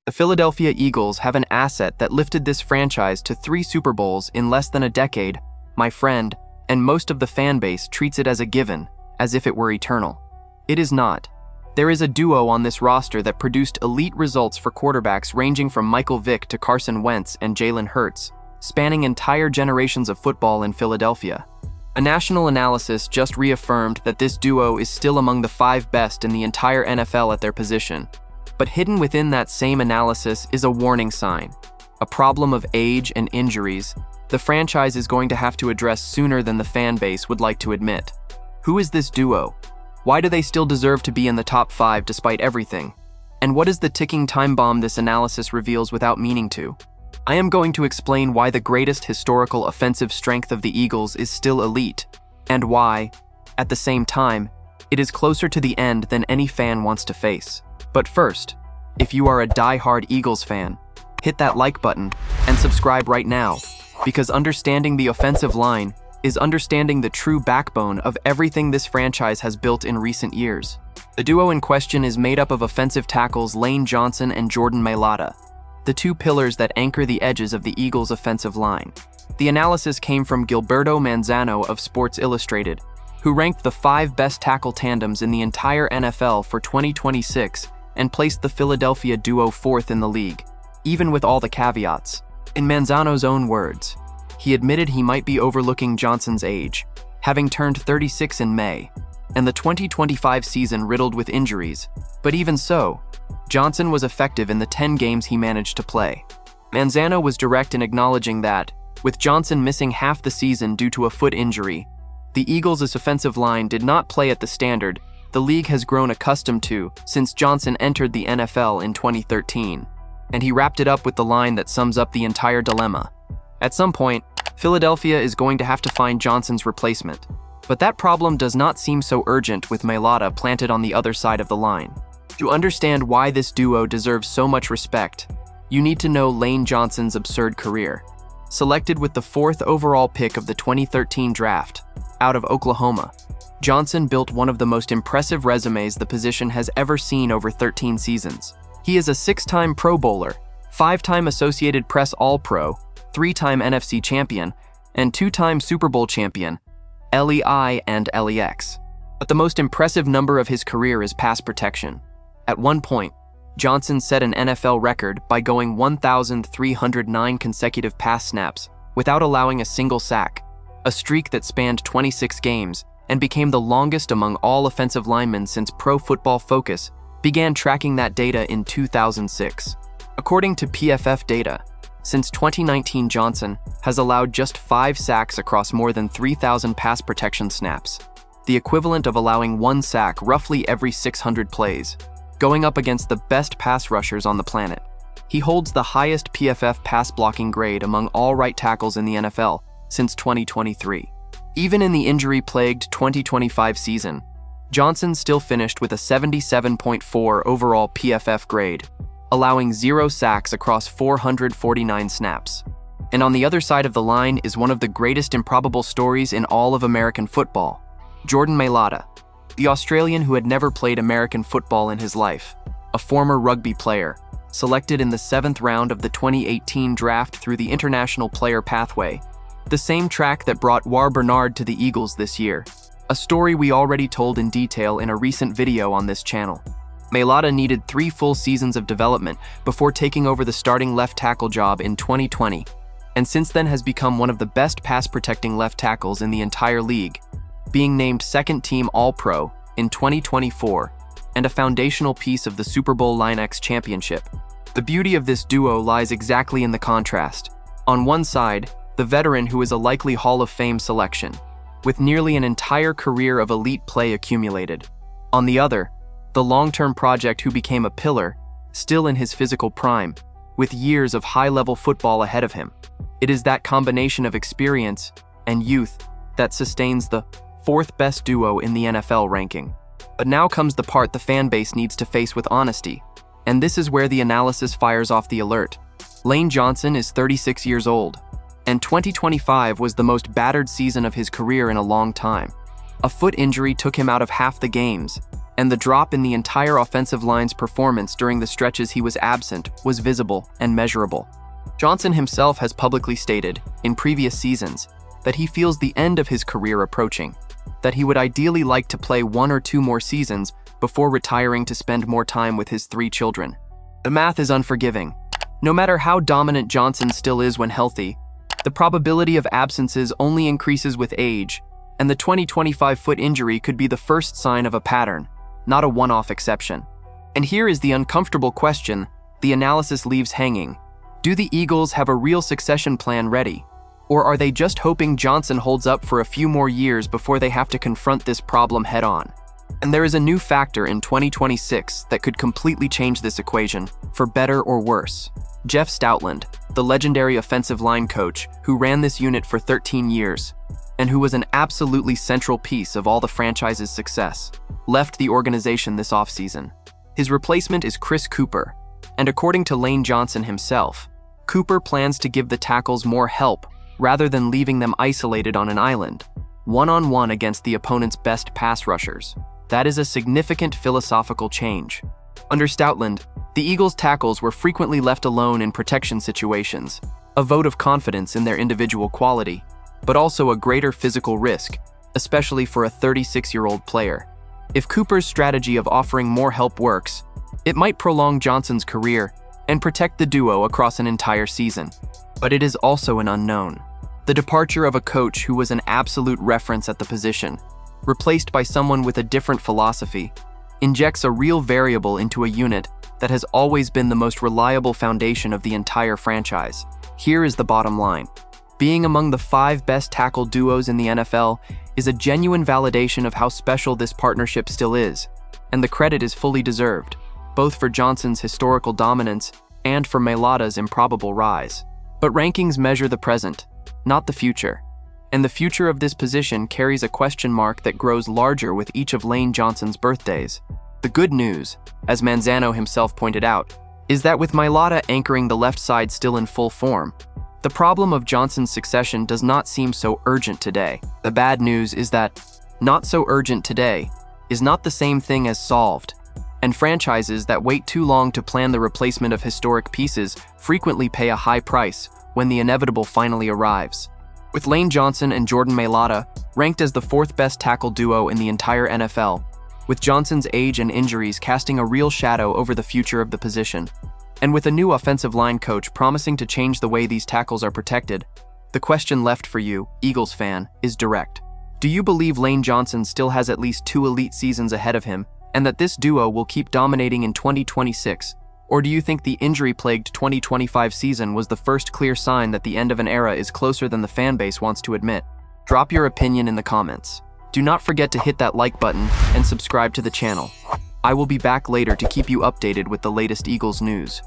The Philadelphia Eagles have an asset that lifted this franchise to 3 Super Bowls in less than a decade, my friend, and most of the fan base treats it as a given, as if it were eternal. It is not. There is a duo on this roster that produced elite results for quarterbacks ranging from Michael Vick to Carson Wentz and Jalen Hurts, spanning entire generations of football in Philadelphia. A national analysis just reaffirmed that this duo is still among the 5 best in the entire NFL at their position. But hidden within that same analysis is a warning sign, a problem of age and injuries the franchise is going to have to address sooner than the fan base would like to admit. Who is this duo? Why do they still deserve to be in the top 5 despite everything? And what is the ticking time bomb this analysis reveals without meaning to? I am going to explain why the greatest historical offensive strength of the Eagles is still elite, and why, at the same time, it is closer to the end than any fan wants to face. But first, if you are a die-hard Eagles fan, hit that like button and subscribe right now, because understanding the offensive line is understanding the true backbone of everything this franchise has built in recent years. The duo in question is made up of offensive tackles Lane Johnson and Jordan Mailata, the 2 pillars that anchor the edges of the Eagles' offensive line. The analysis came from Gilberto Manzano of Sports Illustrated, who ranked the 5 best tackle tandems in the entire NFL for 2026 and placed the Philadelphia duo 4th in the league, even with all the caveats. In Manzano's own words, he admitted he might be overlooking Johnson's age, having turned 36 in May, and the 2025 season riddled with injuries, but even so, Johnson was effective in the 10 games he managed to play. Manzano was direct in acknowledging that, with Johnson missing half the season due to a foot injury, the Eagles' offensive line did not play at the standard the league has grown accustomed to since Johnson entered the NFL in 2013, and he wrapped it up with the line that sums up the entire dilemma. At some point, Philadelphia is going to have to find Johnson's replacement, but that problem does not seem so urgent with Mailata planted on the other side of the line. To understand why this duo deserves so much respect, you need to know Lane Johnson's absurd career. Selected with the 4th overall pick of the 2013 draft, out of Oklahoma, Johnson built one of the most impressive resumes the position has ever seen over 13 seasons. He is a 6-time Pro Bowler, 5-time Associated Press All-Pro, 3-time NFC champion, and 2-time Super Bowl champion, LEI and LEX. But the most impressive number of his career is pass protection. At one point, Johnson set an NFL record by going 1,309 consecutive pass snaps without allowing a single sack, a streak that spanned 26 games and became the longest among all offensive linemen since Pro Football Focus began tracking that data in 2006. According to PFF data, since 2019 Johnson has allowed just 5 sacks across more than 3,000 pass protection snaps, the equivalent of allowing 1 sack roughly every 600 plays, going up against the best pass rushers on the planet. He holds the highest PFF pass blocking grade among all right tackles in the NFL since 2023. Even in the injury-plagued 2025 season, Johnson still finished with a 77.4 overall PFF grade, allowing 0 sacks across 449 snaps. And on the other side of the line is one of the greatest improbable stories in all of American football, Jordan Mailata, the Australian who had never played American football in his life, a former rugby player, selected in the 7th round of the 2018 draft through the International Player Pathway, the same track that brought War Bernard to the Eagles this year, a story we already told in detail in a recent video on this channel. Mailata needed 3 full seasons of development before taking over the starting left tackle job in 2020, and since then has become one of the best pass-protecting left tackles in the entire league, being named 2nd Team All-Pro in 2024 and a foundational piece of the Super Bowl LINEX championship. The beauty of this duo lies exactly in the contrast. On one side, the veteran who is a likely Hall of Fame selection, with nearly an entire career of elite play accumulated. On the other, the long-term project who became a pillar, still in his physical prime, with years of high-level football ahead of him. It is that combination of experience and youth that sustains the 4th best duo in the NFL ranking. But now comes the part the fan base needs to face with honesty, and this is where the analysis fires off the alert. Lane Johnson is 36 years old, and 2025 was the most battered season of his career in a long time. A foot injury took him out of half the games, and the drop in the entire offensive line's performance during the stretches he was absent was visible and measurable. Johnson himself has publicly stated, in previous seasons, that he feels the end of his career approaching, that he would ideally like to play 1 or 2 more seasons before retiring to spend more time with his 3 children. The math is unforgiving. No matter how dominant Johnson still is when healthy, the probability of absences only increases with age, and the 2025 foot injury could be the first sign of a pattern, not a one-off exception. And here is the uncomfortable question the analysis leaves hanging. Do the Eagles have a real succession plan ready? Or are they just hoping Johnson holds up for a few more years before they have to confront this problem head-on? And there is a new factor in 2026 that could completely change this equation, for better or worse. Jeff Stoutland, the legendary offensive line coach who ran this unit for 13 years, and who was an absolutely central piece of all the franchise's success, left the organization this offseason. His replacement is Chris Kuper, and according to Lane Johnson himself, Kuper plans to give the tackles more help rather than leaving them isolated on an island, one-on-one against the opponent's best pass rushers. That is a significant philosophical change. Under Stoutland, the Eagles' tackles were frequently left alone in protection situations, a vote of confidence in their individual quality, but also a greater physical risk, especially for a 36-year-old player. If Kuper's strategy of offering more help works, it might prolong Johnson's career and protect the duo across an entire season. But it is also an unknown. The departure of a coach who was an absolute reference at the position, replaced by someone with a different philosophy, injects a real variable into a unit that has always been the most reliable foundation of the entire franchise. Here is the bottom line. Being among the 5 best tackle duos in the NFL is a genuine validation of how special this partnership still is, and the credit is fully deserved, both for Johnson's historical dominance and for Mailata's improbable rise. But rankings measure the present, not the future, and the future of this position carries a question mark that grows larger with each of Lane Johnson's birthdays. The good news, as Manzano himself pointed out, is that with Mailata anchoring the left side still in full form, the problem of Johnson's succession does not seem so urgent today. The bad news is that not so urgent today is not the same thing as solved, and franchises that wait too long to plan the replacement of historic pieces frequently pay a high price when the inevitable finally arrives. With Lane Johnson and Jordan Mailata ranked as the 4th best tackle duo in the entire NFL, with Johnson's age and injuries casting a real shadow over the future of the position, and with a new offensive line coach promising to change the way these tackles are protected, the question left for you, Eagles fan, is direct. Do you believe Lane Johnson still has at least 2 elite seasons ahead of him, and that this duo will keep dominating in 2026? Or do you think the injury-plagued 2025 season was the first clear sign that the end of an era is closer than the fanbase wants to admit? Drop your opinion in the comments. Do not forget to hit that like button and subscribe to the channel. I will be back later to keep you updated with the latest Eagles news.